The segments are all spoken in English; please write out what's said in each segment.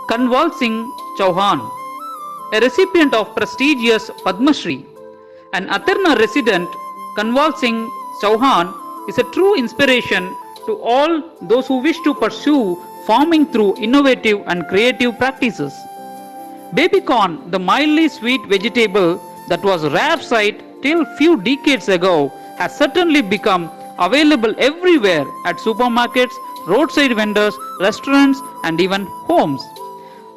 Kanwal Singh Chauhan, a recipient of prestigious Padma Shri, an Atarna resident, Kanwal Singh Chauhan is a true inspiration to all those who wish to pursue farming through innovative and creative practices. Baby corn, the mildly sweet vegetable that was rare sight till few decades ago, has certainly become available everywhere at supermarkets, roadside vendors, restaurants, and even homes.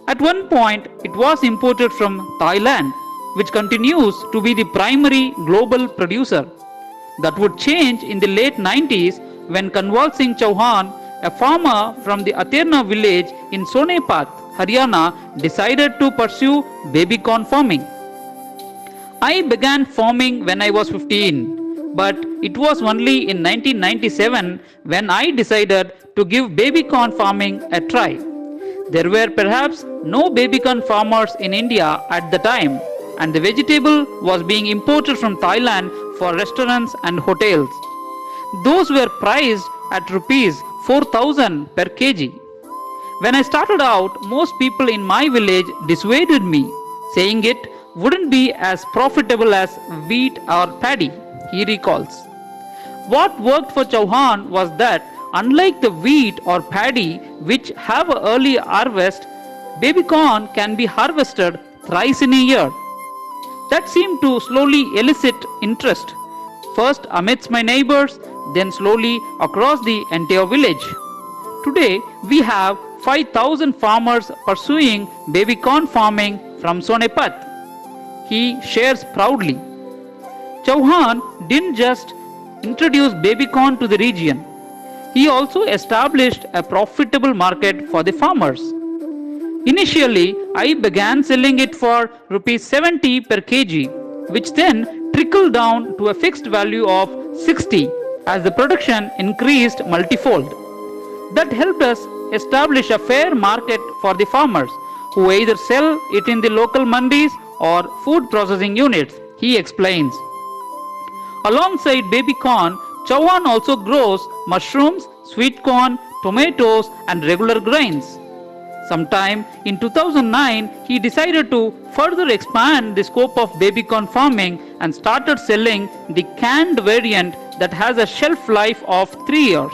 At one point, it was imported from Thailand, which continues to be the primary global producer. That would change in the late 90s when Kanwal Singh Chauhan, a farmer from the Aterna village in Sonepat, Haryana, decided to pursue baby corn farming. I began farming when I was 15, but it was only in 1997 when I decided to give baby corn farming a try. There were perhaps no baby corn farmers in India at the time, and the vegetable was being imported from Thailand for restaurants and hotels. Those were priced at rupees 4,000 per kg. When I started out, most people in my village dissuaded me, saying it wouldn't be as profitable as wheat or paddy, he recalls. What worked for Chauhan was that, unlike the wheat or paddy, which have an early harvest, baby corn can be harvested thrice in a year. That seemed to slowly elicit interest, first amidst my neighbors, then slowly across the entire village. Today, we have 5,000 farmers pursuing baby corn farming from Sonepat. He shares proudly. Chauhan didn't just introduce baby corn to the region, he also established a profitable market for the farmers. Initially, I began selling it for rupees 70 per kg, which then trickled down to a fixed value of 60 as the production increased multifold. That helped us establish a fair market for the farmers who either sell it in the local mandis or food processing units, he explains. Alongside baby corn, Chauhan also grows mushrooms, sweet corn, tomatoes, and regular grains. Sometime in 2009, he decided to further expand the scope of baby corn farming and started selling the canned variant that has a shelf life of 3 years.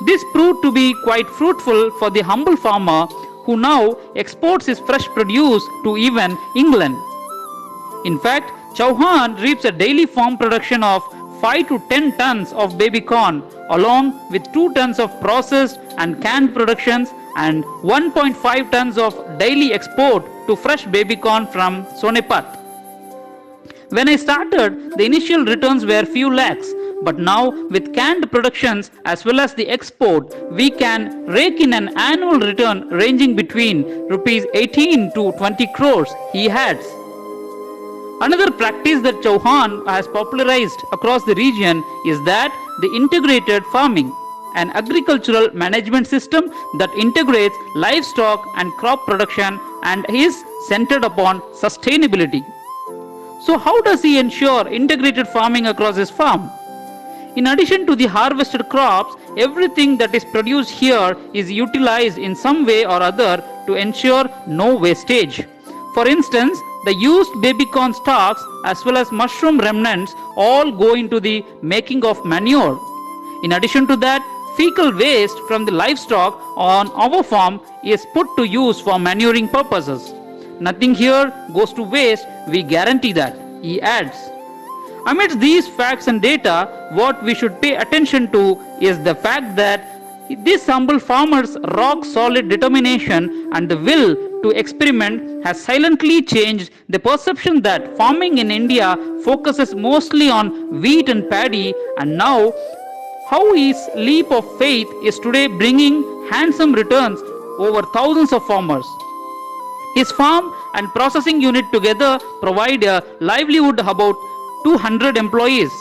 This proved to be quite fruitful for the humble farmer who now exports his fresh produce to even England. In fact, Chauhan reaps a daily farm production of 5 to 10 tons of baby corn along with 2 tons of processed and canned productions and 1.5 tons of daily export to fresh baby corn from Sonepat. When I started, the initial returns were few lakhs, but now with canned productions as well as the export, we can rake in an annual return ranging between rupees 18 to 20 crores, he adds. Another practice that Chauhan has popularized across the region is that the integrated farming, an agricultural management system that integrates livestock and crop production and is centered upon sustainability. So how does he ensure integrated farming across his farm? In addition to the harvested crops, everything that is produced here is utilized in some way or other to ensure no wastage. For instance, the used baby corn stalks as well as mushroom remnants all go into the making of manure. In addition to that, fecal waste from the livestock on our farm is put to use for manuring purposes. Nothing here goes to waste, we guarantee that, he adds. Amidst these facts and data, what we should pay attention to is the fact that this humble farmer's rock-solid determination and the will to experiment has silently changed the perception that farming in India focuses mostly on wheat and paddy, and now how his leap of faith is today bringing handsome returns over thousands of farmers. His farm and processing unit together provide a livelihood about 200 employees.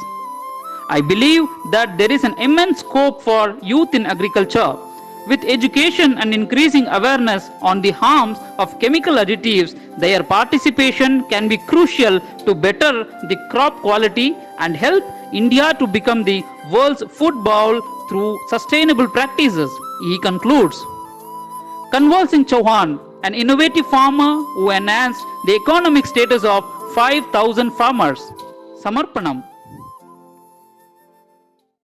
I believe that there is an immense scope for youth in agriculture. With education and increasing awareness on the harms of chemical additives, their participation can be crucial to better the crop quality and help India to become the world's food bowl through sustainable practices, he concludes. Kanwal Singh Chauhan, an innovative farmer who enhanced the economic status of 5,000 farmers. Samarpanam.